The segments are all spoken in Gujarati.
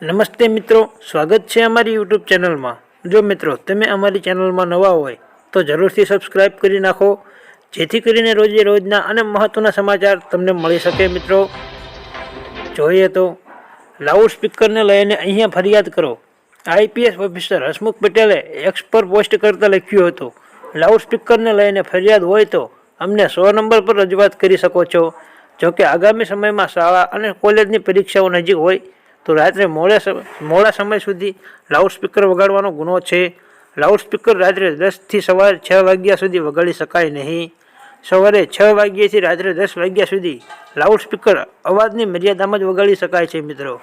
નમસ્તે મિત્રો, સ્વાગત છે અમારી યુટ્યુબ ચેનલમાં। જો મિત્રો તમે અમારી ચેનલમાં નવા હોય તો જરૂરથી સબસ્ક્રાઇબ કરી નાખો, જેથી કરીને રોજે રોજના અને મહત્વના સમાચાર તમને મળી શકે। મિત્રો જોઈએ તો લાઉડ સ્પીકરને લઈને અહીંયા ફરિયાદ કરો। આઈપીએસ ઓફિસર હસમુખ પટેલે એક્સ પર પોસ્ટ કરતા લખ્યું હતું, લાઉડ સ્પીકરને લઈને ફરિયાદ હોય તો અમને 100 નંબર પર રજૂઆત કરી શકો છો। જોકે આગામી સમયમાં શાળા અને કોલેજની પરીક્ષાઓ નજીક હોય તો રાત્રે મોડા સમય સુધી લાઉડ સ્પીકર વગાડવાનો ગુનો છે। લાઉડ સ્પીકર રાત્રે 10 થી સવારે 6 વાગ્યા સુધી વગાડી શકાય નહીં। સવારે 6 વાગ્યાથી રાત્રે 10 વાગ્યા સુધી લાઉડ સ્પીકર અવાજની મર્યાદામાં જ વગાડી શકાય છે। મિત્રો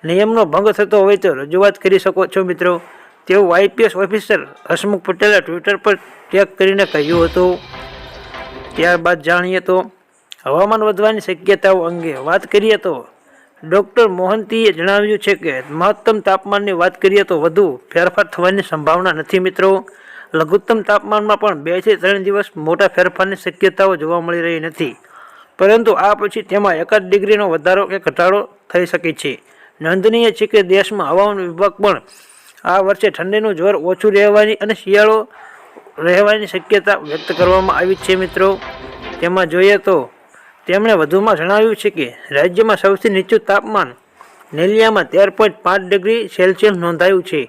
નિયમનો ભંગ થતો હોય તો રજૂઆત કરી શકો છો। મિત્રો તેવું આઈપીએસ ઓફિસર હસમુખ પટેલે ટ્વિટર પર ટેગ કરીને કહ્યું હતું। ત્યારબાદ જાણીએ તો હવામાન વધવાની શક્યતાઓ અંગે વાત કરીએ તો ડૉક્ટર મોહંતીએ જણાવ્યું છે કે મહત્તમ તાપમાનની વાત કરીએ તો વધુ ફેરફાર થવાની સંભાવના નથી। મિત્રો લઘુત્તમ તાપમાનમાં પણ 2 થી 3 દિવસ મોટા ફેરફારની શક્યતાઓ જોવા મળી રહી નથી, પરંતુ આ પછી તેમાં 1 ડિગ્રીનો વધારો કે ઘટાડો થઈ શકે છે। નોંધનીય છે કે દેશમાં હવામાન વિભાગ પણ આ વર્ષે ઠંડીનું જોર ઓછું રહેવાની અને શિયાળો રહેવાની શક્યતા વ્યક્ત કરવામાં આવી છે। મિત્રો તેમાં જોઈએ તો તેમણે વધુમાં જણાવ્યું છે કે રાજ્યમાં સૌથી નીચું તાપમાન નેલિયામાં 13.5 ડિગ્રી સેલ્સિયસ નોંધાયું છે,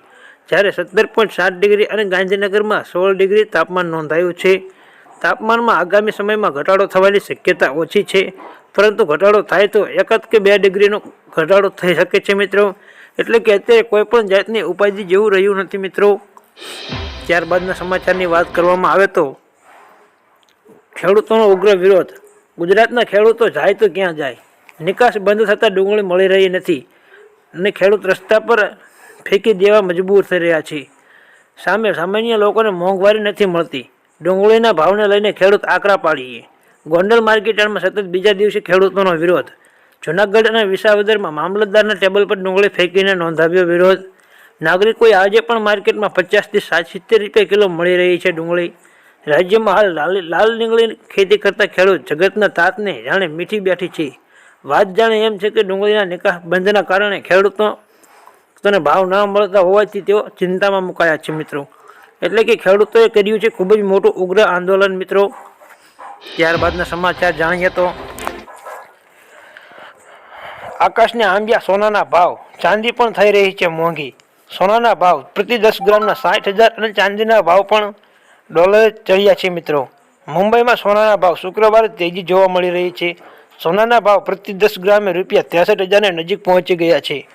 જ્યારે 17.7 ડિગ્રી અને ગાંધીનગરમાં 16 ડિગ્રી તાપમાન નોંધાયું છે। તાપમાનમાં આગામી સમયમાં ઘટાડો થવાની શક્યતા ઓછી છે, પરંતુ ઘટાડો થાય તો 1 કે 2 ડિગ્રીનો ઘટાડો થઈ શકે છે। મિત્રો એટલે કે અત્યારે કોઈપણ જાતની ઉપાધિ જેવું રહ્યું નથી। મિત્રો ત્યારબાદના સમાચારની વાત કરવામાં આવે તો ખેડૂતોનો ઉગ્ર વિરોધ। ગુજરાતના ખેડૂતો જાય તો ક્યાં જાય? નિકાસ બંધ થતાં ડુંગળી મળી રહી નથી અને ખેડૂત રસ્તા પર ફેંકી દેવા મજબૂર થઈ રહ્યા છે। સામે સામાન્ય લોકોને મોંઘવારી નથી મળતી। ડુંગળીના ભાવને લઈને ખેડૂત આકરા પાડીએ। ગોંડલ માર્કેટયાર્ડમાં સતત બીજા દિવસે ખેડૂતોનો વિરોધ। જૂનાગઢ અને વિસાવદરમાં મામલતદારના ટેબલ પર ડુંગળી ફેંકીને નોંધાવ્યો વિરોધ। નાગરિકોએ આજે પણ માર્કેટમાં 50 થી 70 રૂપિયા કિલો મળી રહી છે ડુંગળી। રાજ્યમાં હાલ લાલ ડુંગળીની ખેતી કરતા ખેડૂત જગતના તાતને જાણે મીઠી બેઠી છે। વાત જાણે એમ છે કે ડુંગળીના નિકાસ બંધના કારણે ખેડૂતોને ભાવ ન મળતા હોવાથી તેઓ ચિંતામાં મુકાયા છે। મિત્રો એટલે કે ખેડૂતોએ કર્યું છે ખૂબ જ મોટું ઉગ્ર આંદોલન। મિત્રો ત્યારબાદના સમાચાર જાણીએ તો આકાશને આંબ્યા સોનાના ભાવ, ચાંદી પણ થઈ રહી છે મોંઘી। સોનાના ભાવ પ્રતિ 10 ગ્રામના 60,000 અને ચાંદીના ભાવ પણ ડોલરે ચડ્યા છે। મિત્રો મુંબઈમાં સોનાના ભાવ શુક્રવારે તેજી જોવા મળી રહી છે। સોનાના ભાવ પ્રતિ 10 ગ્રામે રૂપિયા 63,000 નજીક પહોંચી ગયા છે।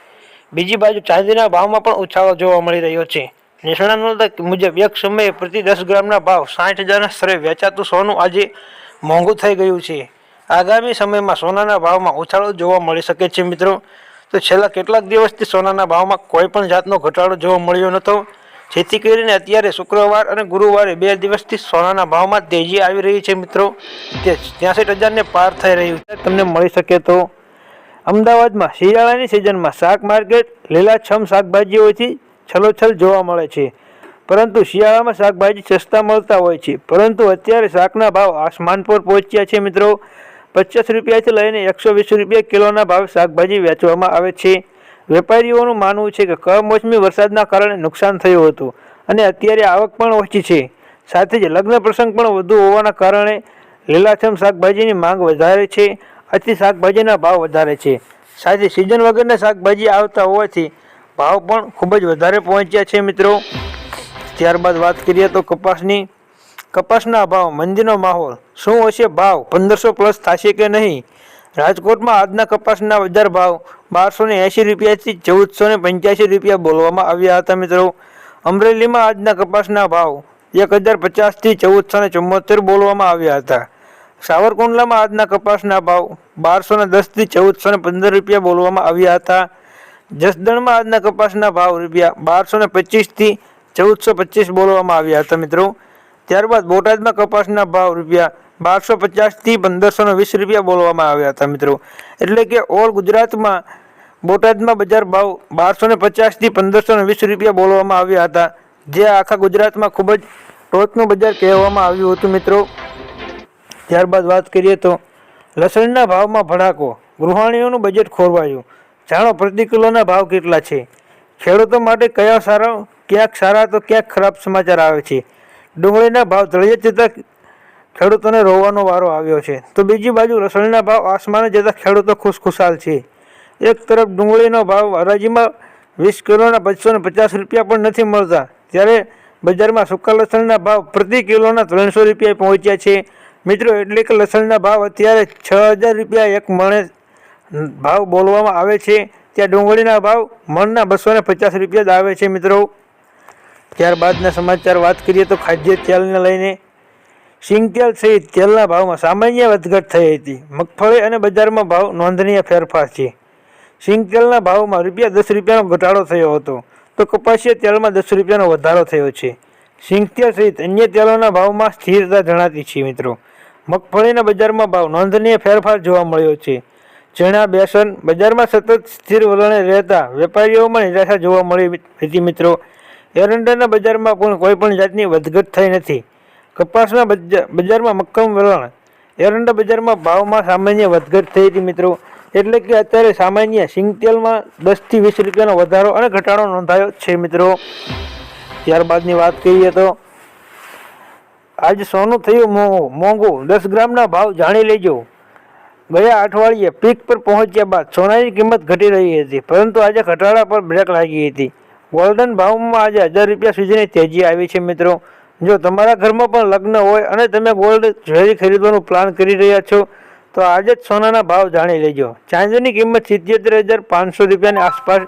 બીજી બાજુ ચાંદીના ભાવમાં પણ ઉછાળો જોવા મળી રહ્યો છે। નિષ્ણાતો મુજબ એક સમયે પ્રતિ 10 ગ્રામના ભાવ 60,000ના સ્તરે વેચાતું સોનું આજે મોંઘું થઈ ગયું છે। આગામી સમયમાં સોનાના ભાવમાં ઉછાળો જોવા મળી શકે છે। મિત્રો તો છેલ્લા કેટલાક દિવસથી સોનાના ભાવમાં કોઈ પણ જાતનો ઘટાડો જોવા મળ્યો નહોતો, જેથી કરીને અત્યારે શુક્રવાર અને ગુરુવારે 2 દિવસથી સોનાના ભાવમાં તેજી આવી રહી છે। મિત્રો તે 63,000ને પાર થઈ રહ્યું છે તમને મળી શકે તો અમદાવાદમાં શિયાળાની સિઝનમાં શાક માર્કેટ લીલાછમ શાકભાજીઓથી છલોછલ જોવા મળે છે, પરંતુ શિયાળામાં શાકભાજી સસ્તા મળતા હોય છે, પરંતુ અત્યારે શાકના ભાવ આસમાન પર પહોંચ્યા છે। મિત્રો 50 રૂપિયાથી લઈને 120 રૂપિયા કિલોના ભાવે શાકભાજી વેચવામાં આવે છે। વેપારીઓનું માનવું છે કે કમોસમી વરસાદના કારણે નુકસાન થયું હતું અને અત્યારે આવક પણ ઓછી છે, સાથે જ લગ્ન પ્રસંગ પણ વધુ હોવાના કારણે લીલાછમ શાકભાજીની માંગ વધારે છે, આથી શાકભાજીના ભાવ વધારે છે। સાથે સિઝન વગરના શાકભાજી આવતા હોવાથી ભાવ પણ ખૂબ જ વધારે પહોંચ્યા છે। મિત્રો ત્યારબાદ વાત કરીએ તો કપાસના ભાવ, મંદીનો માહોલ, શું હશે ભાવ? 1500 પ્લસ થશે કે નહીં? રાજકોટમાં આજના કપાસના બજાર ભાવ 1280 રૂપિયાથી 1485 રૂપિયા બોલવામાં આવ્યા હતા। મિત્રો અમરેલીમાં આજના કપાસના ભાવ 1050થી 1474 બોલવામાં આવ્યા હતા। સાવરકુંડલામાં આજના કપાસના ભાવ 1210થી 1415 રૂપિયા બોલવામાં આવ્યા હતા। જસદણમાં આજના કપાસના ભાવ રૂપિયા 1225થી 1425 બોલવામાં આવ્યા હતા। મિત્રો ત્યારબાદ બોટાદમાં કપાસના ભાવ રૂપિયા 1250થી 1520 રૂપિયા બોલવામાં આવ્યા હતા। મિત્રો એટલે કે ઓલ ગુજરાતમાં બોટાદમાં બજાર ભાવ 1250થી 1520 રૂપિયા બોલવામાં આવ્યા હતા, જે આખા ગુજરાતમાં ખૂબ જ ટોચનું બજાર કહેવામાં આવ્યું હતું। મિત્રો ત્યારબાદ વાત કરીએ તો લસણના ભાવમાં ભડાકો, ગૃહિણીઓનું બજેટ ખોરવાયું। જાણો પ્રતિ કિલોના ભાવ કેટલા છે. ખેડૂતો માટે કયા સારા, ક્યાંક સારા તો ક્યાંક ખરાબ સમાચાર આવે છે. ડુંગળીના ભાવ તળિયે જતા ખેડૂતોને રોવાનો વારો આવ્યો છે, તો બીજી બાજુ લસણના ભાવ આસમાને જતા ખેડૂતો ખુશખુશાલ છે. એક તરફ ડુંગળીનો ભાવ હરાજીમાં 20 કિલોના 550 રૂપિયા પણ નથી મળતા, ત્યારે બજારમાં સૂકા લસણના ભાવ પ્રતિ કિલોના 300 રૂપિયા પહોંચ્યા છે. મિત્રો, એટલે કે લસણના ભાવ અત્યારે 6000 રૂપિયા એક મણે ભાવ બોલવામાં આવે છે, ત્યાં ડુંગળીના ભાવ મણના 250 રૂપિયા જ આવે છે. મિત્રો, ત્યારબાદના સમાચાર વાત કરીએ તો ખાદ્ય તેલને લઈને સિંગતેલ સહિત તેલના ભાવમાં સામાન્ય વધઘટ થઈ હતી. મગફળી અને બજારમાં ભાવ નોંધનીય ફેરફાર છે. સિંગતેલના ભાવમાં ₹10 રૂપિયાનો ઘટાડો થયો હતો, તો કપાસિયા તેલમાં 10 રૂપિયાનો વધારો થયો છે. સિંગતેલ સહિત અન્ય તેલોના ભાવમાં સ્થિરતા જણાતી છે. મિત્રો, મગફળીના બજારમાં ભાવ નોંધનીય ફેરફાર જોવા મળ્યો છે. ચણા, બેસન બજારમાં સતત સ્થિર વલણે રહેતા વેપારીઓમાં નિરાશા જોવા મળી હતી. મિત્રો, એરંડાના બજારમાં પણ કોઈ પણ જાતની વધઘટ થઈ નથી. કપાસના બજારમાં મક્કમ વલણ. એરંડા બજારમાં ભાવમાં સામાન્ય વધઘટ થઈ હતી. મિત્રો, એટલે કે અત્યારે સામાન્ય સિંગતેલમાં 10 થી 20 રૂપિયાનો વધારો અને ઘટાડો નોંધાયો છે. મિત્રો, ત્યારબાદની વાત કરીએ તો આજે સોનું થયું મોંઘું. 10 ગ્રામના ભાવ જાણી લેજો. ગયા અઠવાડિયે પીક પર પહોંચ્યા બાદ સોનાની કિંમત ઘટી રહી હતી, પરંતુ આજે ઘટાડા પર બ્રેક લાગી હતી. ગોલ્ડન ભાવમાં આજે 1000 રૂપિયા સુધીની તેજી આવી છે. મિત્રો, જો તમારા ઘરમાં પણ લગ્ન હોય અને તમે ગોલ્ડ જ્વેલરી ખરીદવાનું પ્લાન કરી રહ્યા છો, તો આજે જ સોનાના ભાવ જાણી લેજો. ચાંદીની કિંમત 77,500 રૂપિયાની આસપાસ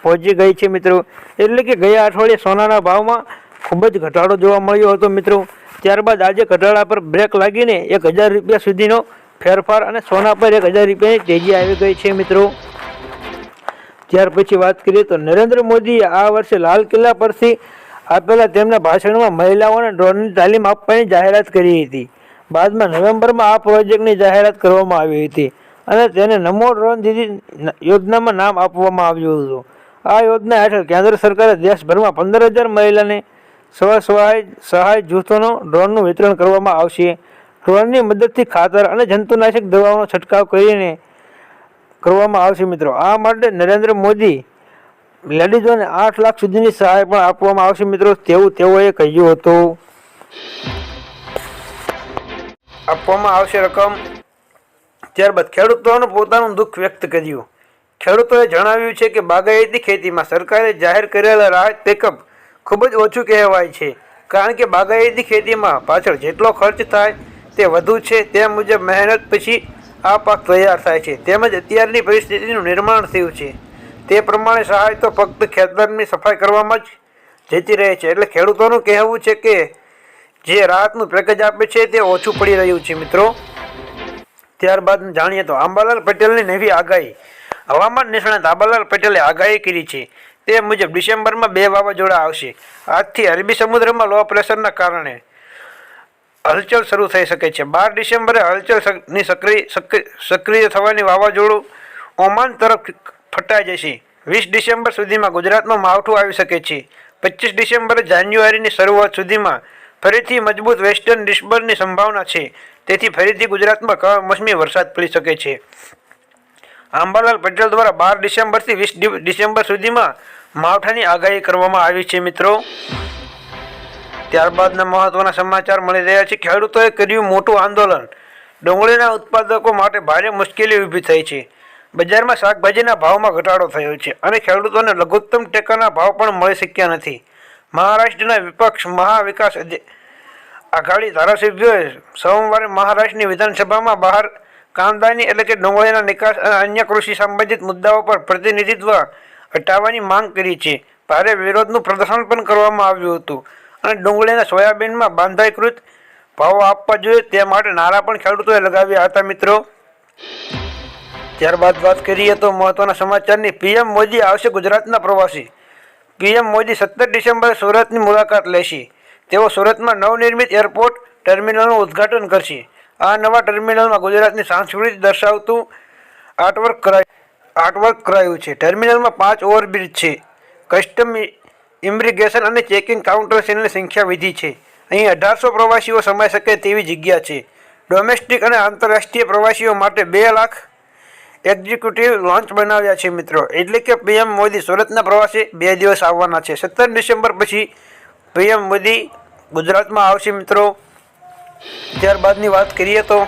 પહોંચી ગઈ છે. મિત્રો, એટલે કે ગયા અઠવાડિયે સોનાના ભાવમાં ખૂબ જ ઘટાડો જોવા મળ્યો હતો. મિત્રો, ત્યારબાદ આજે ઘટાડા પર બ્રેક લાગીને 1000 રૂપિયા સુધીનો ફેરફાર અને સોના પર 1000 રૂપિયાની તેજી આવી ગઈ છે. મિત્રો, ત્યાર પછી વાત કરીએ તો નરેન્દ્ર મોદીએ આ વર્ષે લાલ કિલ્લા પરથી આપેલા તેમના ભાષણમાં મહિલાઓને ડ્રોનની તાલીમ આપવાની જાહેરાત કરી હતી. બાદમાં નવેમ્બરમાં આ પ્રોજેક્ટની જાહેરાત કરવામાં આવી હતી અને તેને નમો ડ્રોન દીદી યોજનામાં નામ આપવામાં આવ્યું હતું. આ યોજના હેઠળ કેન્દ્ર સરકારે દેશભરમાં 15,000 મહિલાને સહાય જૂથોનો ડ્રોનનું વિતરણ કરવામાં આવશે. ડ્રોનની મદદથી ખાતર અને જંતુનાશક દવાઓનો છંટકાવ કરવામાં આવશે. મિત્રો, આ માટે નરેન્દ્ર મોદી લેડીઝોને 8 લાખ સુધીની સહાય પણ આપવામાં આવશે. મિત્રો, તેવું તેઓએ કહ્યું હતું. આપવામાં આવશે રકમ. ત્યારબાદ ખેડૂતોનું પોતાનું દુઃખ વ્યક્ત કર્યું. ખેડૂતોએ જણાવ્યું છે કે બાગાયતી ખેતીમાં સરકારે જાહેર કરેલા રાહત પેકઅપ ખૂબ જ ઓછું કહેવાય છે, કારણ કે બાગાયતી ખેતીમાં પાછળ જેટલો ખર્ચ થાય તે વધુ છે. તે મુજબ મહેનત પછી આ પાક તૈયાર થાય છે, તેમજ અત્યારની પરિસ્થિતિનું નિર્માણ થયું છે તે પ્રમાણે સહાય તો ફક્ત ખેતરની સફાઈ કરવામાં જ જતી રહે છે. એટલે ખેડૂતોનું કહેવું છે કે જે રાહતનું પેકેજ આપે છે તે ઓછું પડી રહ્યું છે. મિત્રો, ત્યારબાદ જાણીએ તો આંબાલાલ પટેલની નવી આગાહી. હવામાન નિષ્ણાત આંબાલાલ પટેલે આગાહી કરી છે. તે મુજબ ડિસેમ્બરમાં 2 વાવાઝોડા આવશે. આજથી અરબી સમુદ્રમાં લો પ્રેશરના કારણે હલચલ શરૂ થઈ શકે છે. 12 ડિસેમ્બરે હલચલની સક્રિય થવાની વાવાઝોડું ઓમાન તરફ ફટાઈ જશે. 20 ડિસેમ્બર સુધીમાં ગુજરાતમાં માવઠું આવી શકે છે. 25 ડિસેમ્બરે જાન્યુઆરીની શરૂઆત સુધીમાં ફરીથી મજબૂત વેસ્ટર્ન ડિસ્ટર્બન્સની સંભાવના છે. તેથી ફરીથી ગુજરાતમાં કમોસમી વરસાદ પડી શકે છે. આંબાલાલ પટેલ દ્વારા 12 ડિસેમ્બરથી 20 ડિસેમ્બર સુધીમાં માવઠાની આગાહી કરવામાં આવી છે. મિત્રો, ત્યારબાદના મહત્વના સમાચાર મળી રહ્યા છે. ખેડૂતોએ કર્યું મોટું આંદોલન. ડુંગળીના ઉત્પાદકો માટે ભારે મુશ્કેલી ઊભી થઈ છે. બજારમાં શાકભાજીના ભાવમાં ઘટાડો થયો છે અને ખેડૂતોને લઘુત્તમ ટેકાના ભાવ પણ મળી શક્યા નથી. મહારાષ્ટ્રના વિપક્ષ મહાવિકાસ આઘાડી ધારાસભ્યોએ સોમવારે મહારાષ્ટ્રની વિધાનસભામાં બહાર કાંદાની એટલે કે ડુંગળીના નિકાસ અને અન્ય કૃષિ સંબંધિત મુદ્દાઓ પર પ્રતિનિધિત્વ હટાવવાની માંગ કરી છે. ભારે વિરોધનું પ્રદર્શન પણ કરવામાં આવ્યું હતું અને ડુંગળીના સોયાબીનમાં બાંધાઈકૃત ભાવો આપવા જોઈએ તે માટે નારા પણ ખેડૂતોએ લગાવ્યા હતા. મિત્રો, ત્યારબાદ વાત કરીએ તો મહત્વના સમાચારની. પીએમ મોદી આવશે ગુજરાતના પ્રવાસી. પીએમ મોદી 17 ડિસેમ્બરે સુરતની મુલાકાત લેશે. તેઓ સુરતમાં નવનિર્મિત એરપોર્ટ ટર્મિનલનું ઉદ્ઘાટન કરશે. આ નવા ટર્મિનલમાં ગુજરાતની સંસ્કૃતિ દર્શાવતું આર્ટવર્ક કરાયું છે. ટર્મિનલમાં 5 ઓવરબ્રિજ છે. કસ્ટમ ઇમિગ્રેશન અને ચેકિંગ કાઉન્ટર્સની સંખ્યા વધી છે. અહીં 1800 પ્રવાસીઓ સમાઈ શકે તેવી જગ્યા છે. ડોમેસ્ટિક અને આંતરરાષ્ટ્રીય પ્રવાસીઓ માટે 2 લાખ એક્ઝિક્યુટિવ લોન્ચ બનાવ્યા છે મિત્રો. એટલે કે પીએમ મોદી સુરતના પ્રવાસે 2 દિવસ આવવાના છે. 17 ડિસેમ્બર પછી પીએમ મોદી ગુજરાતમાં આવશે મિત્રો. ત્યારબાદની વાત કરીએ તો